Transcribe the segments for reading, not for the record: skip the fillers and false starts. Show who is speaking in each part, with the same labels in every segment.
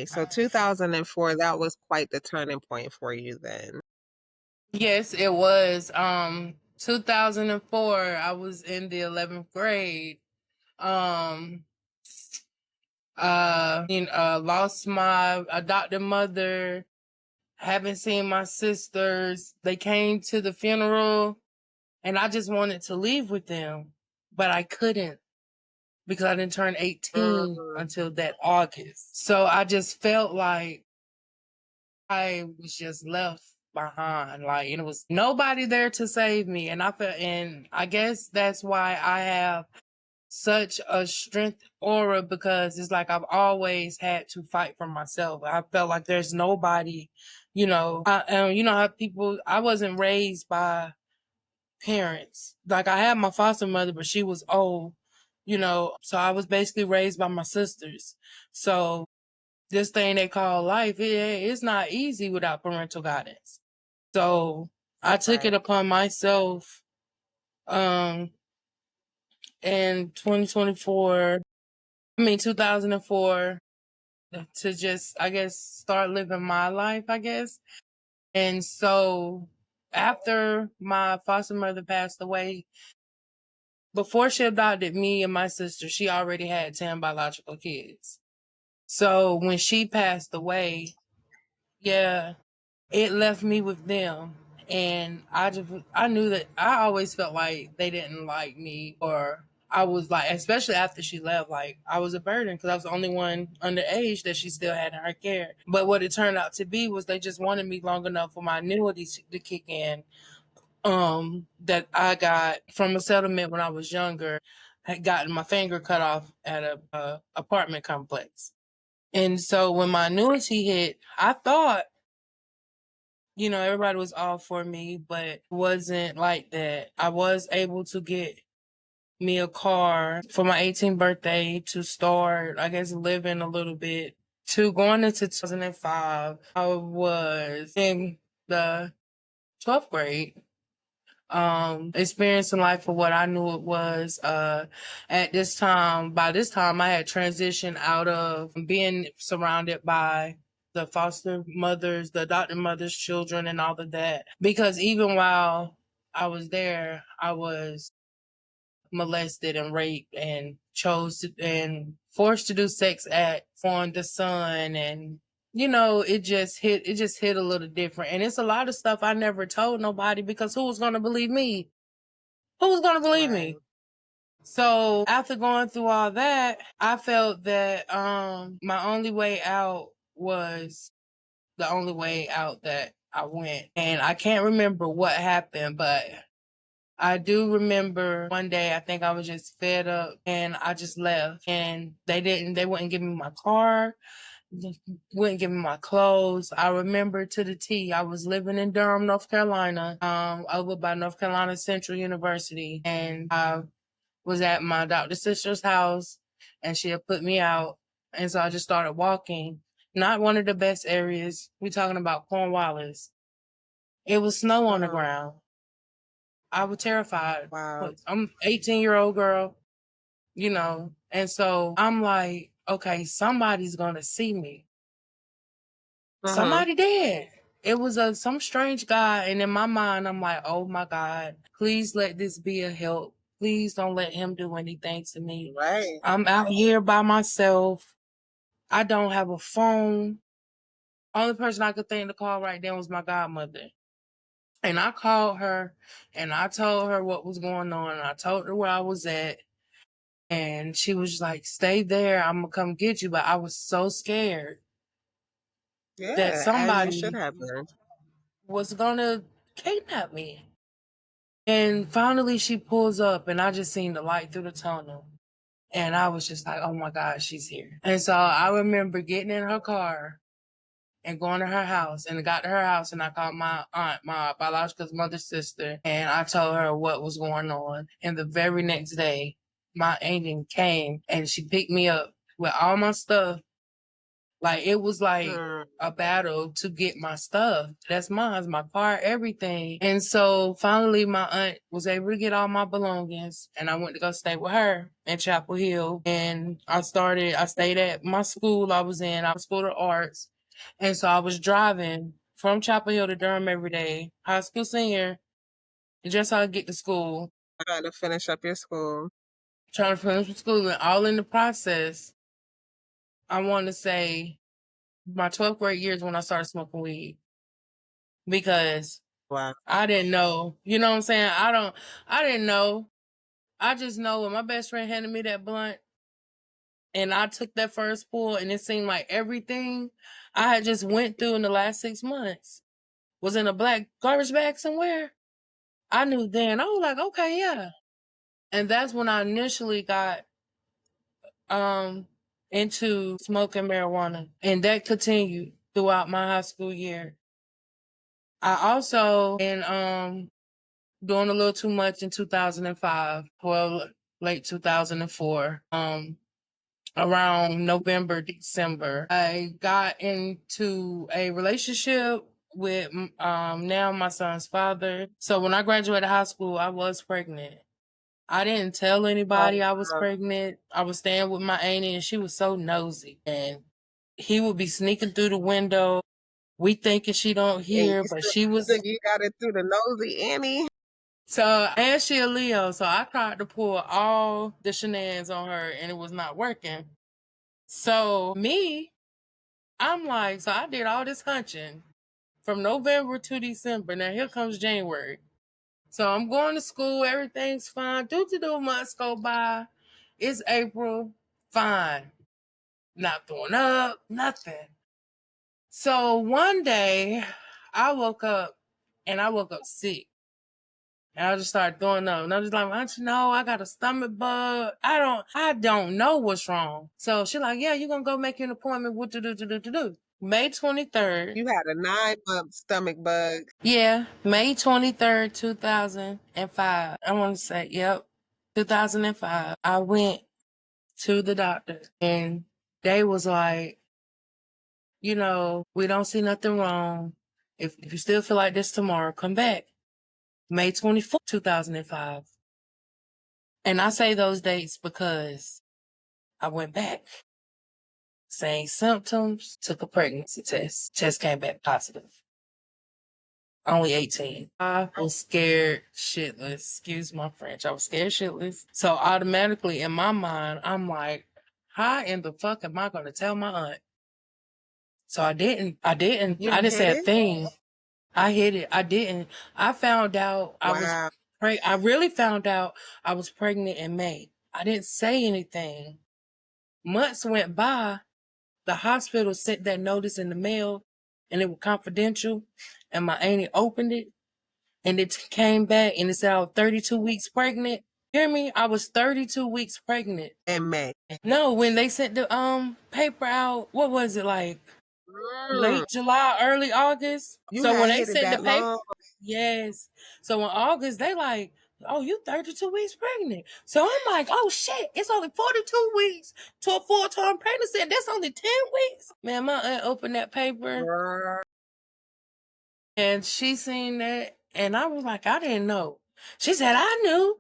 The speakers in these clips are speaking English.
Speaker 1: so 2004, that was quite the turning point for you then.
Speaker 2: Yes, it was. 2004, I was in the 11th grade. Um, lost my adopted mother, haven't seen my sisters. They came to the funeral and I just wanted to leave with them, but I couldn't because I didn't turn 18
Speaker 1: Mm,
Speaker 2: until that August. So I just felt like I was just left behind. Like, and it was nobody there to save me. And I guess that's why I have such a strength aura, because it's like I've always had to fight for myself. I felt like there's nobody, you know how I wasn't raised by parents. Like, I had my foster mother, but she was old, so I was basically raised by my sisters. So this thing they call life, it's not easy without parental guidance. So I took it
Speaker 1: right.
Speaker 2: upon myself, um, in 2004, to just, I guess, start living my life, I guess. And so after my foster mother passed away, before she adopted me and my sister, she already had 10 biological kids. So when she passed away, yeah, it left me with them. And I knew that I always felt like they didn't like me, or I was like, especially after she left, like I was a burden because I was the only one underage that she still had in her care. But what it turned out to be was they just wanted me long enough for my annuity to kick in. That I got from a settlement when I was younger. Had gotten my finger cut off at a apartment complex. And so when my annuity hit, I thought, everybody was all for me, but it wasn't like that. I was able to get me a car for my 18th birthday to start, I guess, living a little bit. To going into 2005, I was in the 12th grade, experiencing life for what I knew it was. By this time I had transitioned out of being surrounded by the foster mothers, the adopted mothers, children, and all of that. Because even while I was there, I was molested and raped and and forced to do sex acts on the son. And it just hit a little different. And it's a lot of stuff I never told nobody, because who was going to believe me? Who was going to believe
Speaker 1: Right.
Speaker 2: me? So after going through all that, I felt that my only way out was the only way out that I went. And I can't remember what happened, but I do remember one day, I think I was just fed up and I just left, and they wouldn't give me my car, wouldn't give me my clothes. I remember to the T, I was living in Durham, North Carolina, over by North Carolina Central University. And I was at my adopted sister's house and she had put me out. And so I just started walking. Not one of the best areas. We talking about Cornwallis. It was snow on the
Speaker 1: Uh-huh.
Speaker 2: ground. I was terrified.
Speaker 1: Wow.
Speaker 2: I'm 18-year-old girl, and so I'm like, okay, somebody's gonna see me.
Speaker 1: Uh-huh.
Speaker 2: Somebody did. It was some strange guy, and in my mind, I'm like, oh my God, please let this be a help. Please don't let him do anything to me.
Speaker 1: Right.
Speaker 2: I'm out here by myself. I don't have a phone. Only person I could think to call right then was my godmother. And I called her and I told her what was going on. And I told her where I was at. And she was like, stay there. I'm going to come get you. But I was so scared that
Speaker 1: Yeah, as you should
Speaker 2: somebody
Speaker 1: have been.
Speaker 2: was going to kidnap me. And finally she pulls up and I just seen the light through the tunnel. And I was just like, oh my God, she's here. And so I remember getting in her car and going to her house, and I got to her house and I called my aunt, my biological mother's sister, and I told her what was going on. And the very next day, my agent came and she picked me up with all my stuff Like it was like
Speaker 1: Mm,
Speaker 2: a battle to get my stuff. That's mine, my car, everything. And so finally my aunt was able to get all my belongings and I went to go stay with her in Chapel Hill. And I stayed at my school I was in. I was School of Arts. And so I was driving from Chapel Hill to Durham every day, high school senior, just so I could get to school,
Speaker 1: trying to finish up your school.
Speaker 2: trying to finish school and all in the process. I want to say my 12th grade year is when I started smoking weed because
Speaker 1: Wow.
Speaker 2: I didn't know. You know what I'm saying? I didn't know. I just know when my best friend handed me that blunt and I took that first pull and it seemed like everything I had just went through in the last 6 months was in a black garbage bag somewhere. I knew then. I was like, okay, yeah. And that's when I initially got um into smoking marijuana. And that continued throughout my high school year. I also in doing a little too much in 2005. Well, late 2004. Around November, December, I got into a relationship with now my son's father. So when I graduated high school, I was pregnant. I didn't tell anybody
Speaker 1: Oh,
Speaker 2: I was pregnant. I was staying with my auntie and she was so nosy. And he would be sneaking through the window. We thinking she don't
Speaker 1: and
Speaker 2: hear,
Speaker 1: you
Speaker 2: but
Speaker 1: still
Speaker 2: she
Speaker 1: you
Speaker 2: was.
Speaker 1: think you got it through the nosy Annie?
Speaker 2: So, and she a Leo, so I tried to pull all the shenanigans on her and it was not working. So, me, I'm like, so I did all this hunching from November to December. Now, here comes January. So, I'm going to school, everything's fine. Do months go by. It's April, fine. Not throwing up, nothing. So, one day, I woke up sick. And I just started throwing up. And I was like, don't you know, I got a stomach bug. I don't know what's wrong. So she's like, yeah, you're going to go make an appointment. What to do. May 23rd.
Speaker 1: You had a 9 month stomach bug.
Speaker 2: Yeah. May 23rd, 2005. I want to say, yep. 2005. I went to the doctor and they was like, we don't see nothing wrong. If you still feel like this tomorrow, come back. May 24th, 2005. And I say those dates because I went back. Same symptoms, took a pregnancy test. Test came back positive. Only 18. I was scared shitless. Excuse my French. I was scared shitless. So automatically in my mind, I'm like, how in the fuck am I going to tell my aunt? So
Speaker 1: You
Speaker 2: I
Speaker 1: didn't
Speaker 2: didn't
Speaker 1: hit
Speaker 2: say a
Speaker 1: it?
Speaker 2: thing. I hit it. I didn't. I found out
Speaker 1: Wow.
Speaker 2: I really found out I was pregnant in May. I didn't say anything. Months went by. The hospital sent that notice in the mail and it was confidential. And my auntie opened it and it came back and it said I was 32 weeks pregnant. Hear me? I was 32 weeks pregnant.
Speaker 1: In May.
Speaker 2: No, when they sent the paper out, what was it like?
Speaker 1: Mm,
Speaker 2: Late July, early August.
Speaker 1: you
Speaker 2: So when
Speaker 1: had
Speaker 2: they
Speaker 1: hit it
Speaker 2: sent the
Speaker 1: that
Speaker 2: paper,
Speaker 1: long?
Speaker 2: yes. So in August, they like, oh, you 32 weeks pregnant. So I'm like, oh shit, it's only 42 weeks to a full-term pregnancy. And that's only 10 weeks. Man, my aunt opened that paper
Speaker 1: Girl.
Speaker 2: and she seen that. And I was like, I didn't know. She said, I knew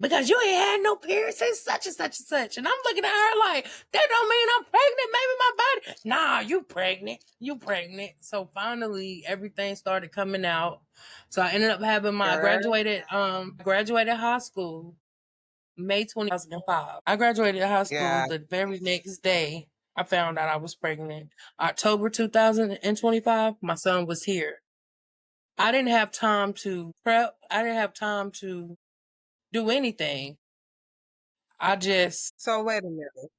Speaker 2: because you ain't had no periods since such and such and such. And I'm looking at her like, that don't mean I'm pregnant. Maybe my body. Nah, you pregnant. You pregnant. So finally everything started coming out. So I ended up having
Speaker 1: Girl.
Speaker 2: graduated high school May 2005. I graduated high school
Speaker 1: Yeah.
Speaker 2: the very next day I found out I was pregnant. October 2025, my son was here. I didn't have time to prep. I didn't have time to do anything. I just,
Speaker 1: So wait a minute.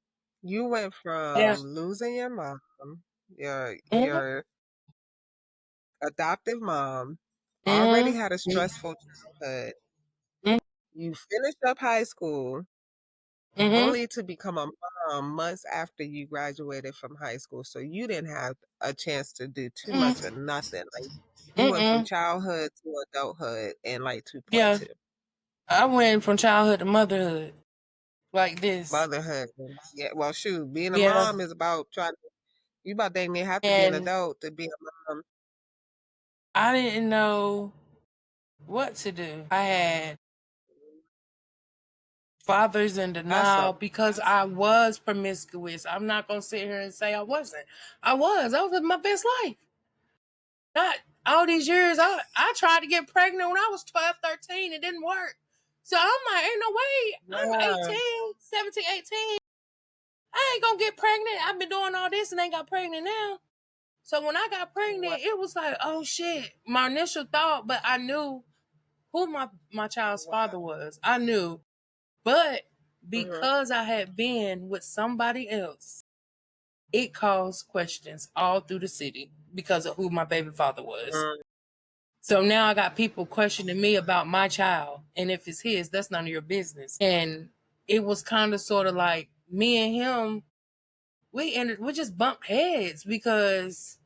Speaker 1: You went
Speaker 2: yeah.
Speaker 1: from losing your mom,
Speaker 2: Mm-hmm,
Speaker 1: your adoptive mom, already
Speaker 2: mm-hmm,
Speaker 1: had a stressful childhood.
Speaker 2: mm-hmm,
Speaker 1: You finished up high school
Speaker 2: mm-hmm,
Speaker 1: only to become a mom months after you graduated from high school. So you didn't have a chance to do too much of nothing. Like you went from
Speaker 2: mm-hmm.
Speaker 1: childhood to adulthood in like
Speaker 2: Yeah,
Speaker 1: 2.2.
Speaker 2: I went from childhood to motherhood like this.
Speaker 1: Motherhood. Yeah, well, shoot, being a
Speaker 2: Yeah,
Speaker 1: mom is about trying to, You about dang near have to be an
Speaker 2: And
Speaker 1: adult to be a mom.
Speaker 2: I didn't know what to do. I had fathers in
Speaker 1: That's a
Speaker 2: denial because I was promiscuous. I'm not gonna sit here and say I wasn't. I was. I was living my best life. Not all these years. I tried to get pregnant when I was 12, 13. It didn't work. So I'm like, ain't no way. I'm
Speaker 1: yeah.
Speaker 2: 18, 17, 18. I ain't gonna get pregnant. I've been doing all this and ain't got pregnant now. So when I got
Speaker 1: What?
Speaker 2: pregnant, it was like, oh shit. My initial thought, but I knew who my child's father was. I knew. But
Speaker 1: Mhm.
Speaker 2: because I had been with somebody else, it caused questions all through the city because of who my baby father was.
Speaker 1: Mm.
Speaker 2: So now I got people questioning me about my child. And if it's his, that's none of your business. And it was kind of sort of like me and him, we just bumped heads because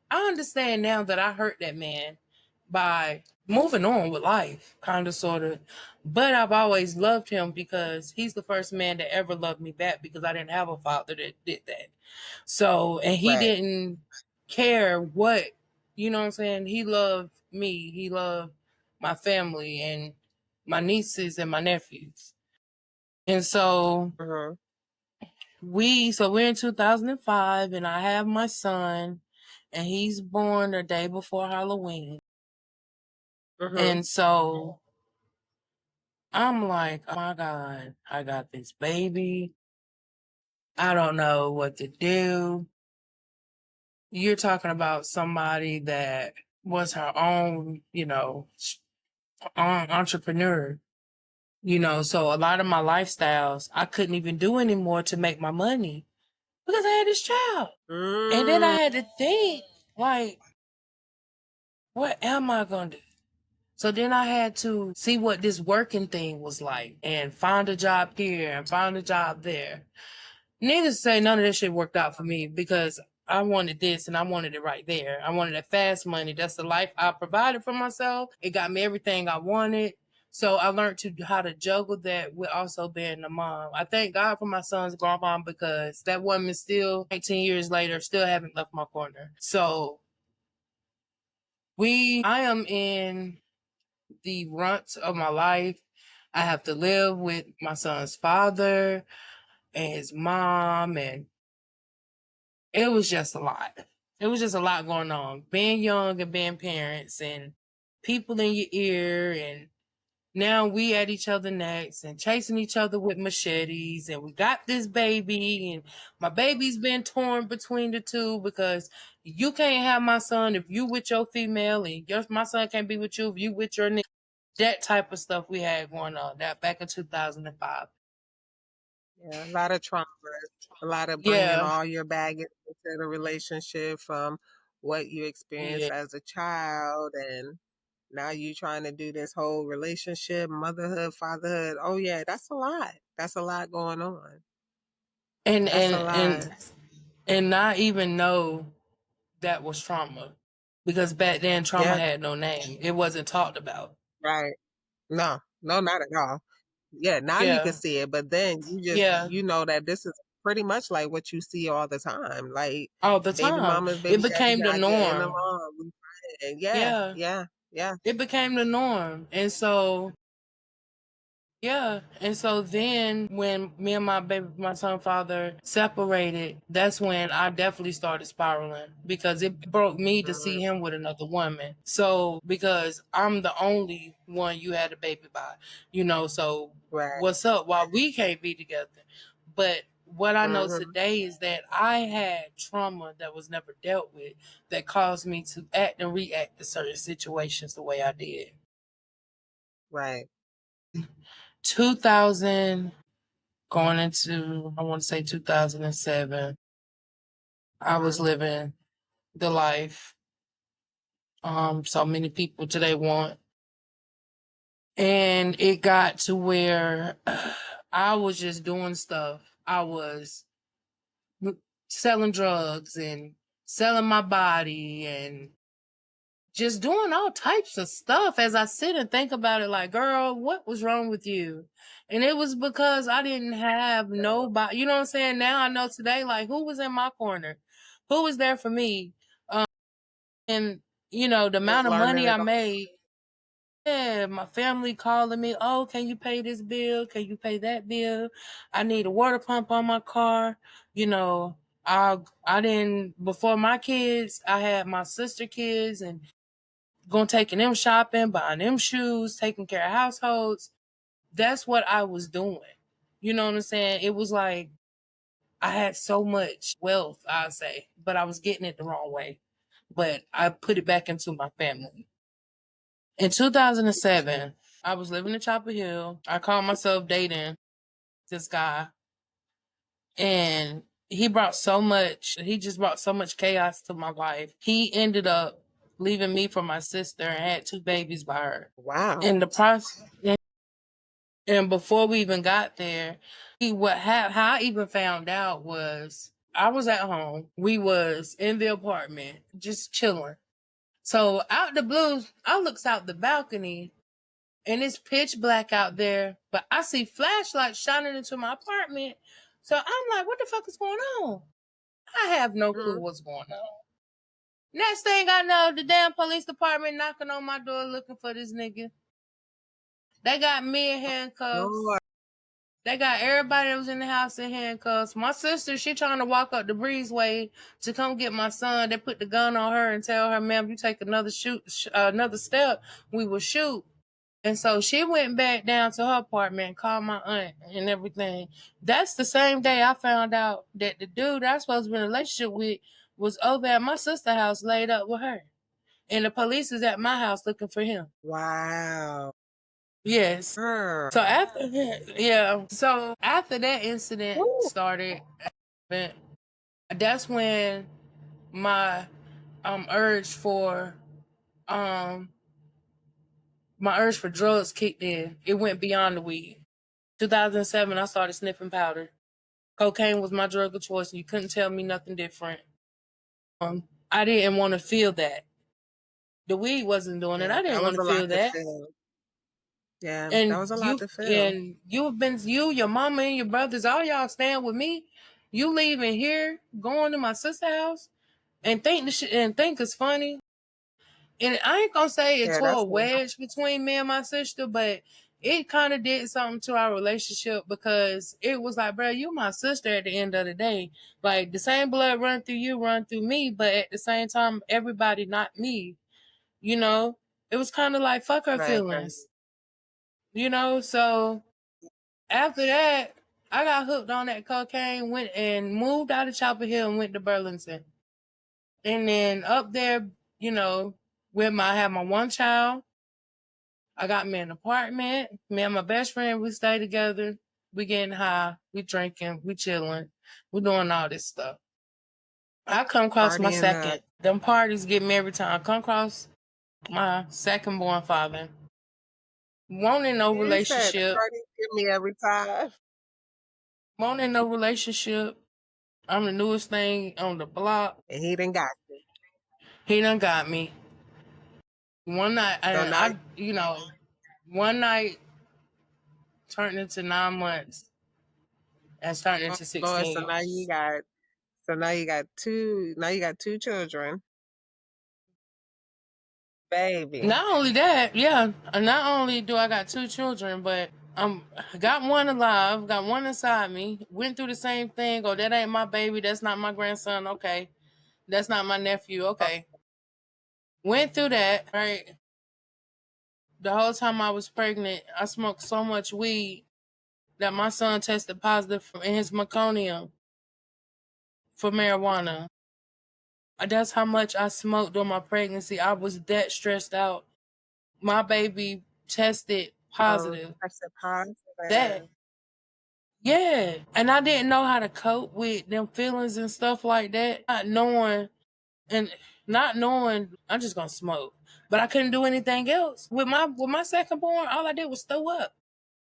Speaker 2: I understand now that I hurt that man by moving on with life, kind of, sort of. But I've always loved him because he's the first man that ever loved me back because I didn't have a father that did that. So, and he
Speaker 1: Right.
Speaker 2: didn't care what, you know what I'm saying? He loved me, he loved my family and my nieces and my nephews. And so
Speaker 1: Mhm.
Speaker 2: we're in 2005 and I have my son and he's born the day before Halloween.
Speaker 1: Mhm.
Speaker 2: And so I'm like, oh my God, I got this baby. I don't know what to do. You're talking about somebody that was her own, entrepreneur, so a lot of my lifestyles I couldn't even do anymore to make my money because I had this child. And then I
Speaker 1: Mm.
Speaker 2: had to think, like, what am I going to do? So then I had to see what this working thing was like and find a job here and find a job there. Needless to say, none of this shit worked out for me because I wanted this and I wanted it right there. I wanted that fast money. That's the life I provided for myself. It got me everything I wanted. So I learned how to juggle that with also being a mom. I thank God for my son's grandma because that woman still 19 years later still haven't left my corner. So I am in the runt of my life. I have to live with my son's father and his mom, and it was just a lot. It was just a lot going on. Being young and being parents and people in your ear, and now we at each other necks and chasing each other with machetes, and we got this baby, and my baby's been torn between the two because you can't have my son if you with your female, and my son can't be with you if you with your nigga. That type of stuff we had going on that back in 2005.
Speaker 1: Yeah, a lot of trauma, a lot of bringing
Speaker 2: Yeah,
Speaker 1: all your baggage into the relationship from what you
Speaker 2: yeah.
Speaker 1: experienced as a child, and now you trying to do this whole relationship, motherhood, fatherhood. Oh yeah, that's a lot. That's a lot going on.
Speaker 2: And
Speaker 1: That's a
Speaker 2: and
Speaker 1: lot.
Speaker 2: and and not even know that was trauma. Because back then trauma
Speaker 1: Yeah,
Speaker 2: had no name. It wasn't talked about.
Speaker 1: right. No, no, not at all. Yeah, now you can
Speaker 2: Yeah.
Speaker 1: see it, but then
Speaker 2: Yeah.
Speaker 1: you know that this is pretty much like what you see all the time. Like
Speaker 2: All the
Speaker 1: baby
Speaker 2: time.
Speaker 1: mamas,
Speaker 2: It
Speaker 1: baby daddy
Speaker 2: became the
Speaker 1: not getting
Speaker 2: norm.
Speaker 1: along. We fighting. Yeah,
Speaker 2: Yeah.
Speaker 1: yeah, yeah.
Speaker 2: It became the norm. And so yeah, and so then when me and my son father separated, that's when I definitely started spiraling because it broke me to see
Speaker 1: Mhm.
Speaker 2: him with another woman. So because I'm the only one you had a baby by, so
Speaker 1: Right.
Speaker 2: what's up? Why we can't be together? But what I know
Speaker 1: Hmm.
Speaker 2: today is that I had trauma that was never dealt with that caused me to act and react to certain situations the way I did.
Speaker 1: Right.
Speaker 2: 2000 going into, I want to say 2007, I was
Speaker 1: Hmm.
Speaker 2: living the life so many people today want. And it got to where I was just doing stuff. I was selling drugs and selling my body and just doing all types of stuff as I sit and think about it like, girl, what was wrong with you? And it was because I didn't have nobody, you know what I'm saying? Now I know today, like, who was in my corner? Who was there for me? And the
Speaker 1: Just
Speaker 2: amount of
Speaker 1: learning
Speaker 2: money
Speaker 1: it
Speaker 2: I
Speaker 1: all.
Speaker 2: made. Yeah, my family calling me, oh, can you pay this bill? Can you pay that bill? I need a water pump on my car. You know, I didn't before my kids, I had my sister kids and going taking them shopping, buying them shoes, taking care of households. That's what I was doing. You know what I'm saying? It was like I had so much wealth, I'd say, but I was getting it the wrong way. But I put it back into my family. In 2007, I was living in Chapel Hill. I called myself dating this guy, and he just brought so much chaos to my life. He ended up leaving me for my sister and had two babies by her.
Speaker 1: Wow.
Speaker 2: In the process, and before we even got there, how I even found out was I was at home. We was in the apartment, just chilling. So out the blue, I looks out the balcony and it's pitch black out there, but I see flashlights shining into my apartment. So I'm like, what the fuck is going on? I have no clue
Speaker 1: Mhm.
Speaker 2: what's going on. Next thing I know, the damn police department knocking on my door looking for this nigga. They got me in handcuffs.
Speaker 1: Lord.
Speaker 2: They got everybody that was in the house in handcuffs. My sister, she trying to walk up the breezeway to come get my son. They put the gun on her and tell her, "Ma'am, you take another step, we will shoot." And so she went back down to her apartment and called my aunt and everything. That's the same day I found out that the dude I was supposed to be in a relationship with was over at my sister's house laid up with her. And the police is at my house looking for him.
Speaker 1: Wow.
Speaker 2: Yes. So
Speaker 1: Girl.
Speaker 2: after yeah. So after that incident
Speaker 1: Woo.
Speaker 2: started, that's when my urge for um my urge for drugs kicked in. It went beyond the weed. 2007, I started sniffing powder. Cocaine was my drug of choice, and you couldn't tell me nothing different. I didn't want to feel that. The weed wasn't doing it.
Speaker 1: Yeah,
Speaker 2: I
Speaker 1: that
Speaker 2: didn't want
Speaker 1: was
Speaker 2: to
Speaker 1: a lot
Speaker 2: feel
Speaker 1: to
Speaker 2: that.
Speaker 1: feel. Yeah, that
Speaker 2: And
Speaker 1: was a lot
Speaker 2: you
Speaker 1: to feel.
Speaker 2: and you have been your mama and your brothers, all y'all staying with me. You leaving here, going to my sister's house, and think it's funny. And I ain't gonna say it
Speaker 1: Yeah,
Speaker 2: tore a
Speaker 1: that's
Speaker 2: wedge between me and my sister, but it kind of did something to our relationship because it was like, bro, you my sister at the end of the day. Like the same blood run through you, run through me, but at the same time, everybody not me. You know, it was kind of like fuck her
Speaker 1: right.
Speaker 2: feelings. So after that, I got hooked on that cocaine, went and moved out of Chapel Hill and went to Burlington. And then up there, you know, I had my one child. I got me an apartment. Me and my best friend, we stay together. We getting high. We drinking. We chilling. We doing all this stuff. I come across my
Speaker 1: Partying up.
Speaker 2: second. Them parties get me every time. I come across my second born father. Wanting no
Speaker 1: You said the
Speaker 2: relationship.
Speaker 1: parties give me every time.
Speaker 2: Wanting no relationship. I'm the newest thing on the block.
Speaker 1: And he done got you.
Speaker 2: He done got me. One night,
Speaker 1: So
Speaker 2: and
Speaker 1: now,
Speaker 2: one night turned into 9 months. That's turned
Speaker 1: oh
Speaker 2: into
Speaker 1: Lord,
Speaker 2: 16 years.
Speaker 1: now you got two children. Baby.
Speaker 2: Not only that, yeah. Not only do I got two children, but got one alive, got one inside me. Went through the same thing. Oh, that ain't my baby. That's not my grandson. Okay, that's not my nephew.
Speaker 1: Oh,
Speaker 2: Okay, went through that. Right. The whole time I was pregnant, I smoked so much weed that my son tested positive in his meconium for marijuana. That's how much I smoked during my pregnancy. I was that stressed out. My baby tested positive.
Speaker 1: I said
Speaker 2: That
Speaker 1: positive.
Speaker 2: Yeah, and I didn't know how to cope with them feelings and stuff like that. And not knowing, I'm just gonna smoke. But I couldn't do anything else with my second born. All I did was throw up.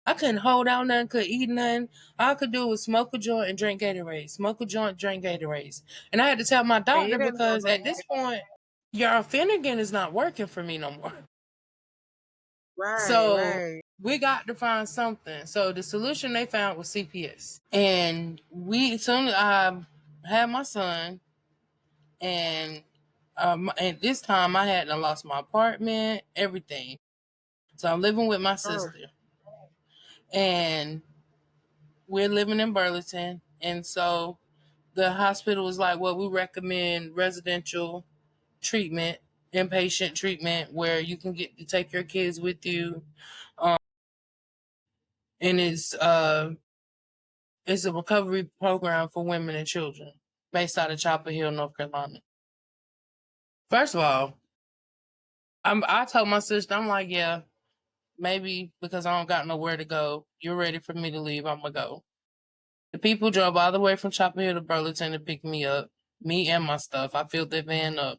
Speaker 2: I couldn't hold out nothing, could eat nothing. All I could do was smoke a joint and drink Gatorade. Smoke a joint, drink Gatorades. And I had to tell my
Speaker 1: And you
Speaker 2: doctor
Speaker 1: didn't have
Speaker 2: because at this point, your Finnegan is not working for me no more.
Speaker 1: right,
Speaker 2: So
Speaker 1: right.
Speaker 2: we got to find something. So the solution they found was CPS. And soon as I had my son, And at this time, I hadn't lost my apartment, everything. So I'm living with my
Speaker 1: Oh,
Speaker 2: sister, and we're living in Burlington. And so the hospital was like, well, we recommend residential treatment, inpatient treatment, where you can get to take your kids with you. Um, and it's a recovery program for women and children based out of Chapel Hill, North Carolina. First of all, I told my sister, I'm like, yeah, maybe because I don't got nowhere to go, you're ready for me to leave, I'm gonna go. The people drove all the way from Chapel Hill to Burlington to pick me up, me and my stuff. I filled their van up.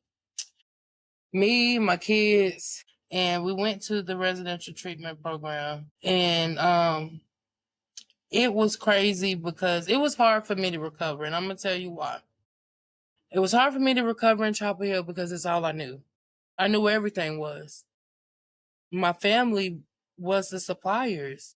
Speaker 2: Me, my kids, and we went to the residential treatment program. And it was crazy because it was hard for me to recover. And I'm gonna tell you why. It was hard for me to recover in Chapel Hill because it's all I knew. I knew where everything was. My family was the suppliers.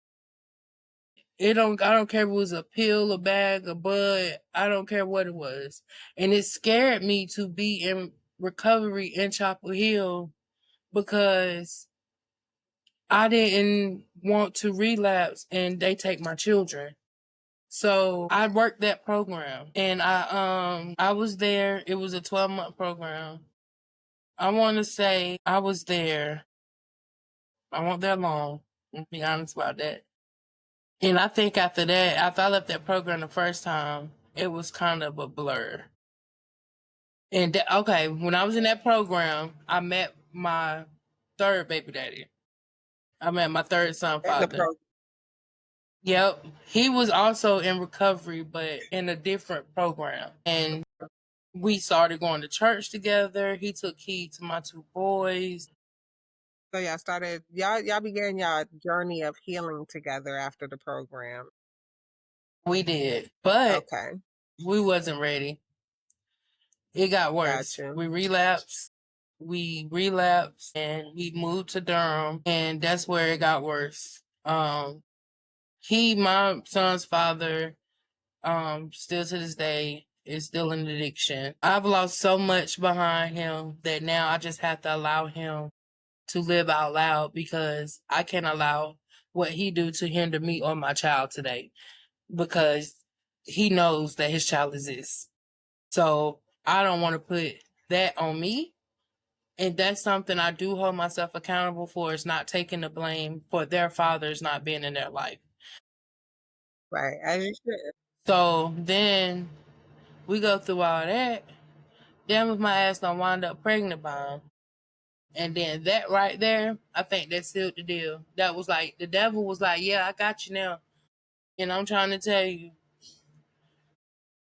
Speaker 2: I don't care if it was a pill, a bag, a bud, I don't care what it was. And it scared me to be in recovery in Chapel Hill because I didn't want to relapse and they take my children. So I worked that program and I was there. It was a 12-month program. I want to say I was there. I wasn't there long. Let's be honest about that. And I think after that, after I left that program the first time, it was kind of a blur. And okay, when I was in that program, I met my third baby daddy. I met my third son
Speaker 1: in the
Speaker 2: father. Yep. He was also in recovery, but in a different program. And we started going to church together. He took heed to my two boys.
Speaker 1: So y'all began y'all journey of healing together after the program.
Speaker 2: We did. But
Speaker 1: Okay,
Speaker 2: we wasn't ready. It got
Speaker 1: got
Speaker 2: worse.
Speaker 1: you.
Speaker 2: We relapsed and we moved to Durham and that's where it got worse. My son's father, still to this day is still in addiction. I've lost so much behind him that now I just have to allow him to live out loud because I can't allow what he do to hinder me or my child today because he knows that his child exists. So I don't want to put that on me. And that's something I do hold myself accountable for is not taking the blame for their fathers not being in their life.
Speaker 1: Right, as you should.
Speaker 2: So then we go through all that. Then if my ass don't wind up pregnant by him. And then that right there, I think that sealed the deal. That was like the devil was like, yeah, I got you now. And I'm trying to tell you,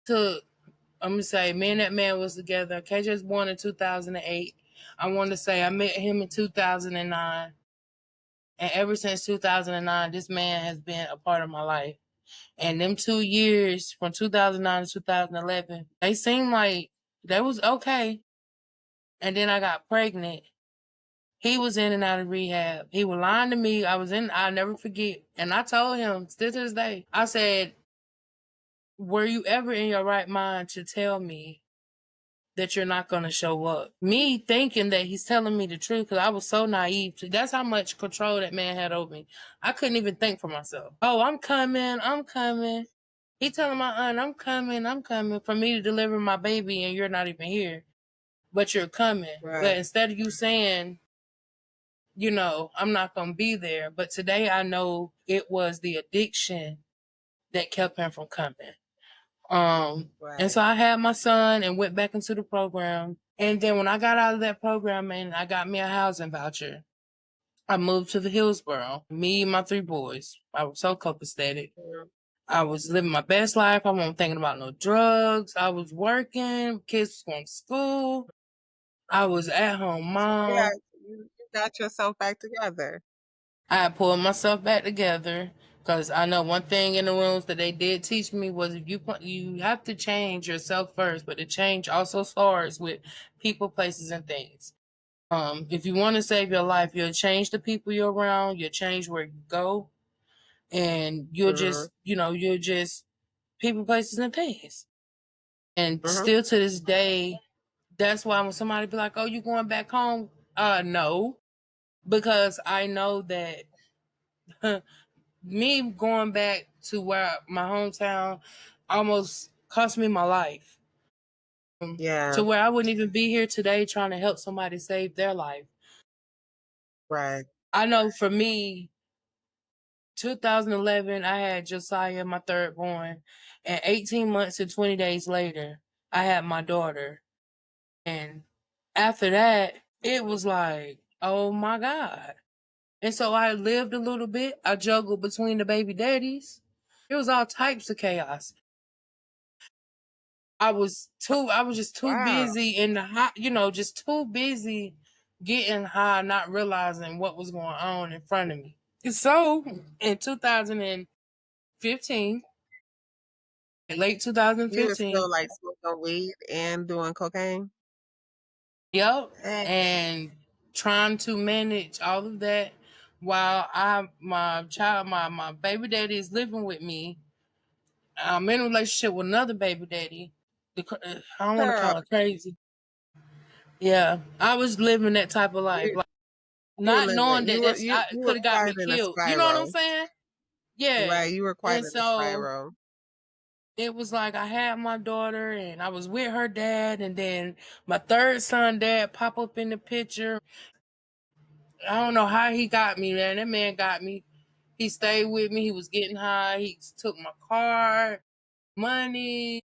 Speaker 2: took I'm gonna say me and that man was together. KJ was born in 2008. I want to say I met him in 2009. And ever since 2009, this man has been a part of my life. And them 2 years from 2009 to 2011, they seemed like they was okay. And then I got pregnant. He was in and out of rehab. He was lying to me. I'll never forget. And I told him, still to this day, I said, were you ever in your right mind to tell me that you're not going to show up? Me thinking that he's telling me the truth because I was so naive. That's how much control that man had over me. I couldn't even think for myself. Oh, I'm coming. I'm coming. He telling my aunt, I'm coming. I'm coming for me to deliver my baby and you're not even here, but you're coming. But
Speaker 1: Right,
Speaker 2: instead of you saying, I'm not going to be there. But today I know it was the addiction that kept him from coming. And so
Speaker 1: right.
Speaker 2: I had my son and went back into the program. And then when I got out of that program and I got me a housing voucher, I moved to the Hillsborough. Me and my three boys. I was so copacetic.
Speaker 1: Mhm.
Speaker 2: I was living my best life. I wasn't thinking about no drugs. I was working. Kids was going to school. I was at home
Speaker 1: Yeah,
Speaker 2: mom.
Speaker 1: you got yourself back together.
Speaker 2: I pulled myself back together because I know one thing in the rooms that they did teach me was if you have to change yourself first, but the change also starts with people, places, and things. If you want to save your life, you'll change the people you're around, you'll change where you go, and
Speaker 1: Mhm,
Speaker 2: you'll just people, places, and things. And
Speaker 1: mhm.
Speaker 2: still to this day, That's why when somebody be like, "Oh, you going back home?" No, because I know that me going back to where my hometown almost cost me my life.
Speaker 1: Yeah,
Speaker 2: To where I wouldn't even be here today trying to help somebody save their life.
Speaker 1: right.
Speaker 2: I know for me, 2011, I had Josiah, my third born, and 18 months and 20 days later, I had my daughter. And after that, it was like, oh my God. And so I lived a little bit. I juggled between the baby daddies. It was all types of chaos. I was just too
Speaker 1: Wow.
Speaker 2: busy in the high, just too busy getting high, not realizing what was going on in front of me. So in 2015, late
Speaker 1: You were
Speaker 2: 2015,
Speaker 1: still like smoking weed and doing cocaine?
Speaker 2: yep,
Speaker 1: Eh,
Speaker 2: and trying to manage all of that while my baby daddy is living with me. I'm in a relationship with another baby daddy. I don't want to
Speaker 1: girl,
Speaker 2: call it crazy. Yeah, I was living that type of life,
Speaker 1: you
Speaker 2: like
Speaker 1: you were
Speaker 2: not
Speaker 1: living
Speaker 2: knowing
Speaker 1: you
Speaker 2: that
Speaker 1: were
Speaker 2: it
Speaker 1: you
Speaker 2: could
Speaker 1: were
Speaker 2: have got
Speaker 1: quite
Speaker 2: me
Speaker 1: in a
Speaker 2: killed. You know what I'm
Speaker 1: spiral.
Speaker 2: saying? Yeah.
Speaker 1: Right, you were quite
Speaker 2: And
Speaker 1: in a
Speaker 2: so
Speaker 1: spiral.
Speaker 2: it was like I had my daughter and I was with her dad, and then my third son dad pop up in the picture. I don't know how he got me, man. That man got me. He stayed with me. He was getting high. He took my car, money.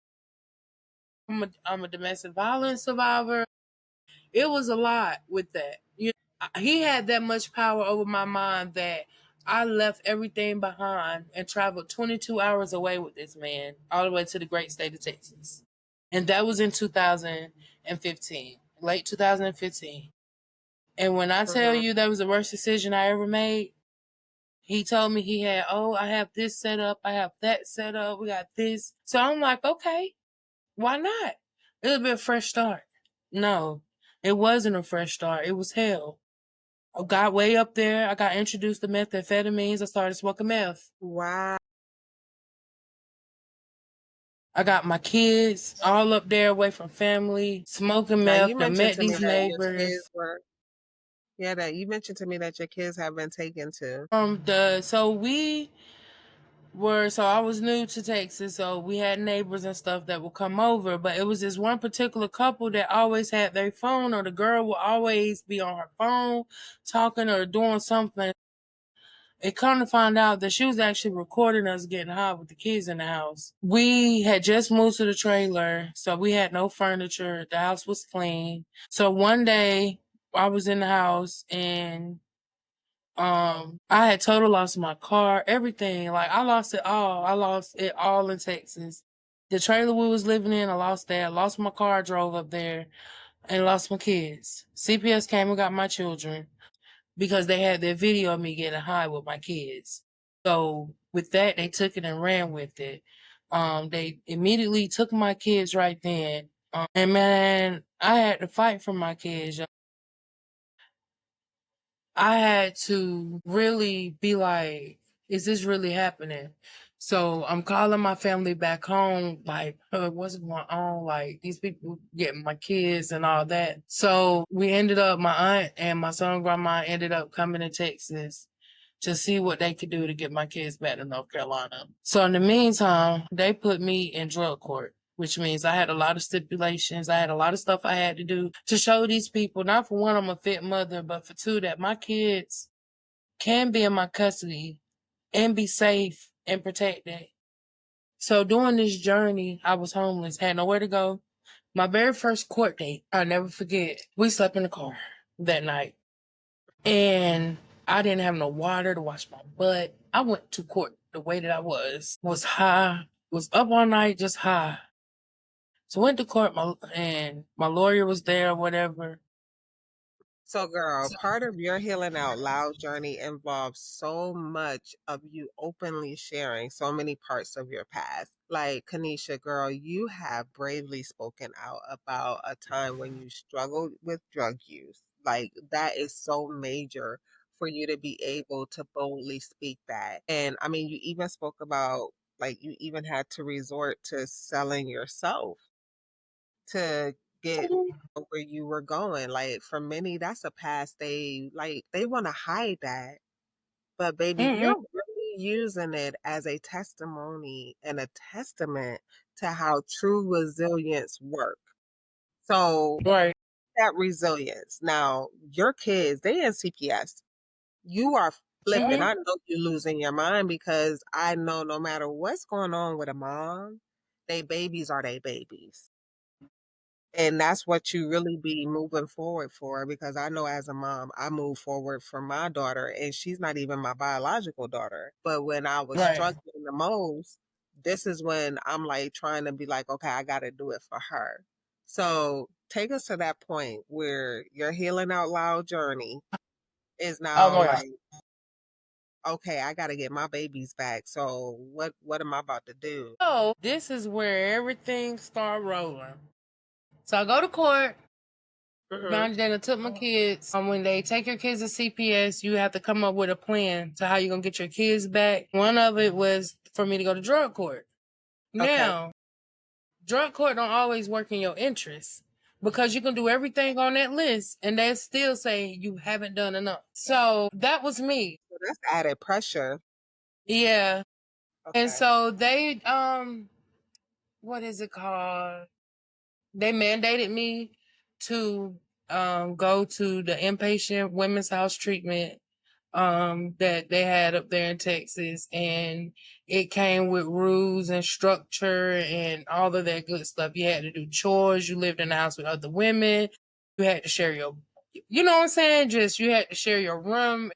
Speaker 2: I'm a domestic violence survivor. It was a lot with that. He had that much power over my mind that I left everything behind and traveled 22 hours away with this man all the way to the great state of Texas. And that was in 2015, late 2015. And when I tell
Speaker 1: Mhm.
Speaker 2: you that was the worst decision I ever made, he told me he had, oh, I have this set up, I have that set up, we got this. So I'm like, okay, why not? It'll be a fresh start. No, it wasn't a fresh start. It was hell. I got way up there. I got introduced to methamphetamines. I started smoking meth.
Speaker 1: Wow.
Speaker 2: I got my kids all up there away from family, smoking
Speaker 1: Now
Speaker 2: meth.
Speaker 1: you
Speaker 2: I
Speaker 1: mentioned
Speaker 2: met
Speaker 1: to me
Speaker 2: these
Speaker 1: that your kids
Speaker 2: neighbors.
Speaker 1: were yeah, that you mentioned to me that your kids have been taken to.
Speaker 2: The so we were so I was new to Texas, so we had neighbors and stuff that would come over. But it was this one particular couple that always had their phone, or the girl would always be on her phone talking or doing something. It come to find out that she was actually recording us getting high with the kids in the house. We had just moved to the trailer, so we had no furniture. The house was clean. So one day I was in the house and I had total lost my car, everything. Like I lost it all. I lost it all in Texas. The trailer we was living in, I lost that. Lost my car, drove up there, and lost my kids. CPS came and got my children because they had their video of me getting high with my kids. So with that, they took it and ran with it. They immediately took my kids right then. And man, I had to fight for my kids. I had to really be like, is this really happening? So I'm calling my family back home, like, what's going on? Like, these people getting my kids and all that. So we ended up, my aunt and my son and grandma ended up coming to Texas to see what they could do to get my kids back to North Carolina. So in the meantime, they put me in drug court, which means I had a lot of stipulations. I had a lot of stuff I had to do to show these people, not for one, I'm a fit mother, but for two, that my kids can be in my custody and be safe and protected. So during this journey, I was homeless, had nowhere to go. My very first court date, I'll never forget. We slept in the car that night. And I didn't have no water to wash my butt. I went to court the way that I was high, was up all night, just high. So went to court, and my lawyer was there, or whatever.
Speaker 1: So, girl, part of your healing out loud journey involves so much of you openly sharing so many parts of your past. Like, Kennisha, girl, you have bravely spoken out about a time when you struggled with drug use. Like, that is so major for you to be able to boldly speak that. And I mean, you even spoke about, like, you even had to resort to selling yourself to get where you were going. Like for many, that's a past they want to hide that. But baby,
Speaker 2: Mm-mm.
Speaker 1: you're really using it as a testimony and a testament to how true resilience work. So
Speaker 2: Right.
Speaker 1: that resilience. Now, your kids, they in CPS. You are flipping.
Speaker 2: Mm-hmm.
Speaker 1: I know you're losing your mind because I know no matter what's going on with a mom, they babies are they babies. And that's what you really be moving forward for because I know as a mom, I move forward for my daughter and she's not even my biological daughter. But when I was
Speaker 2: Right.
Speaker 1: struggling the most, this is when I'm like trying to be like, okay, I got to do it for her. So take us to that point where your healing out loud journey is
Speaker 2: Oh
Speaker 1: now
Speaker 2: my God.
Speaker 1: like, okay, I got to get my babies back. So what am I about to do?
Speaker 2: So this is where everything start rolling. So I go to court.
Speaker 1: Hmm.
Speaker 2: Boundary Dana took my kids. When they take your kids to CPS, you have to come up with a plan to how you're gonna get your kids back. One of it was for me to go to drug court.
Speaker 1: Okay.
Speaker 2: Now, drug court don't always work in your interest because you can do everything on that list and they still say you haven't done enough. So that was me.
Speaker 1: So that's added pressure.
Speaker 2: Yeah. And
Speaker 1: Okay.
Speaker 2: so they what is it called? They mandated me to go to the inpatient women's house treatment that they had up there in Texas, and it came with rules and structure and all of that good stuff. You had to do chores, you lived in the house with other women, you had to share your, you know what I'm saying, just you had to share your room.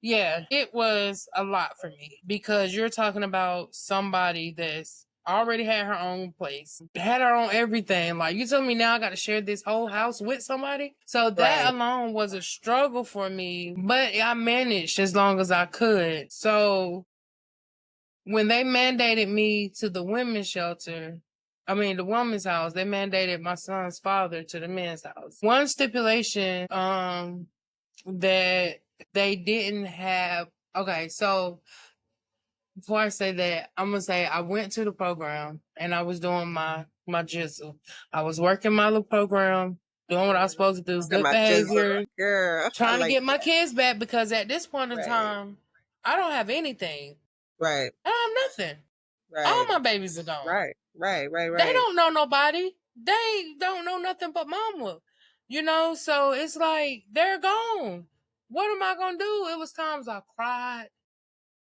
Speaker 2: Yeah, it was a lot for me because you're talking about somebody that's already had her own place, had her own everything. Like you told me now I got to share this whole house with somebody. So that
Speaker 1: Right.
Speaker 2: alone was a struggle for me, but I managed as long as I could. So when they mandated me to the women's shelter, I mean the woman's house, they mandated my son's father to the men's house. One stipulation, that they didn't have. Okay, so before I say that, I'm gonna say I went to the program and I was doing my jizzle. I was working my little program, doing what I was
Speaker 1: Mhm.
Speaker 2: supposed to do,
Speaker 1: Said
Speaker 2: good
Speaker 1: my jizzle.
Speaker 2: behavior,
Speaker 1: Girl, I
Speaker 2: trying to
Speaker 1: like
Speaker 2: get my
Speaker 1: that.
Speaker 2: kids back because at this point in
Speaker 1: Right.
Speaker 2: time, I don't have anything.
Speaker 1: Right.
Speaker 2: I have nothing. All
Speaker 1: Right.
Speaker 2: my babies are gone.
Speaker 1: Right. Right. Right.
Speaker 2: They
Speaker 1: Right.
Speaker 2: don't know nobody. They don't know nothing but mama. So it's like they're gone. What am I gonna do? It was times I cried.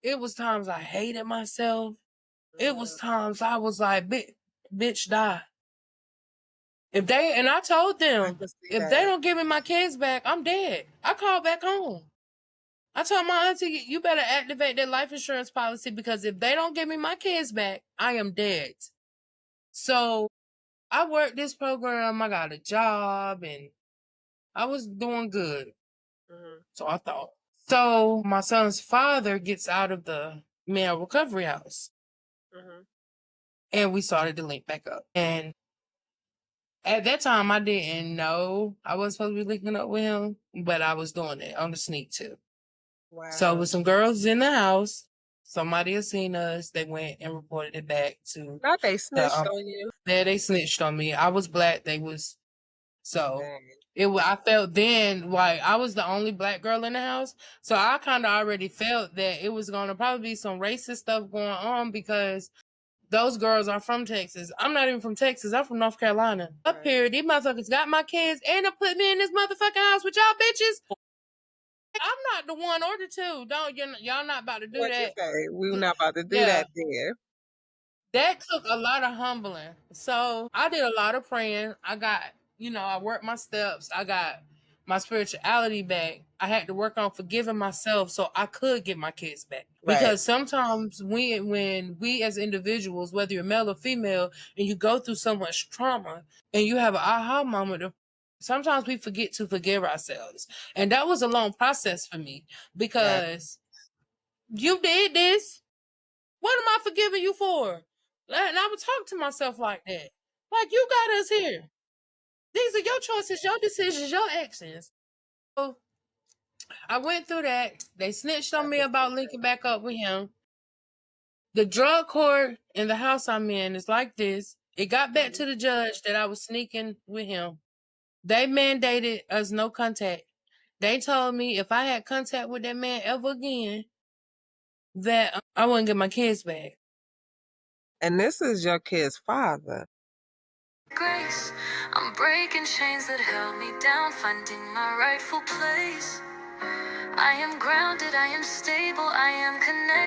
Speaker 2: It was times I hated myself. It was
Speaker 1: Mhm.
Speaker 2: times I was like, bitch, die. If they, and I told
Speaker 1: I
Speaker 2: them,
Speaker 1: can see
Speaker 2: if they
Speaker 1: that.
Speaker 2: don't give me my kids back, I'm dead. I called back home. I told my auntie, you better activate their life insurance policy because if they don't give me my kids back, I am dead. So I worked this program. I got a job and I was doing good.
Speaker 1: Mhm.
Speaker 2: So I thought. So my son's father gets out of the male recovery house
Speaker 1: Mhm.
Speaker 2: and we started to link back up. And at that time, I didn't know I wasn't supposed to be linking up with him, but I was doing it on the sneak too. So
Speaker 1: Wow.
Speaker 2: with some girls in the house, somebody had seen us. They went and reported it back to
Speaker 1: Not they
Speaker 2: the
Speaker 1: snitched on you.
Speaker 2: yeah, they snitched on me. I was black. They was so
Speaker 1: Dang.
Speaker 2: I felt then like I was the only black girl in the house. So I kind of already felt that it was going to probably be some racist stuff going on because those girls are from Texas. I'm not even from Texas. I'm from North Carolina. Up
Speaker 1: Right.
Speaker 2: here, these motherfuckers got my kids and they put me in this motherfucking house with y'all bitches. I'm not the one or the two. Don't y'all not about to do
Speaker 1: What you
Speaker 2: that.
Speaker 1: say? We were not about to do
Speaker 2: Yeah.
Speaker 1: that there.
Speaker 2: That took a lot of humbling. So I did a lot of praying. I worked my steps. I got my spirituality back. I had to work on forgiving myself so I could get my kids back.
Speaker 1: Right.
Speaker 2: Because sometimes when we as individuals, whether you're male or female, and you go through so much trauma and you have an aha moment of sometimes we forget to forgive ourselves. And that was a long process for me
Speaker 1: Yeah.
Speaker 2: because you did this. What am I forgiving you for? And I would talk to myself like that. Like, you got us here. These are your choices, your decisions, your actions. So I went through that. They snitched
Speaker 1: I
Speaker 2: on me
Speaker 1: can see
Speaker 2: about linking
Speaker 1: that.
Speaker 2: back up with him. The drug court in the house I'm in is like this. It got back to the judge that I was sneaking with him. They mandated us no contact. They told me if I had contact with that man ever again, that I wouldn't get my kids back.
Speaker 1: And this is your kid's father.
Speaker 3: Grace, I'm breaking chains that held me down, finding my rightful place. I am grounded, I am stable, I am connected.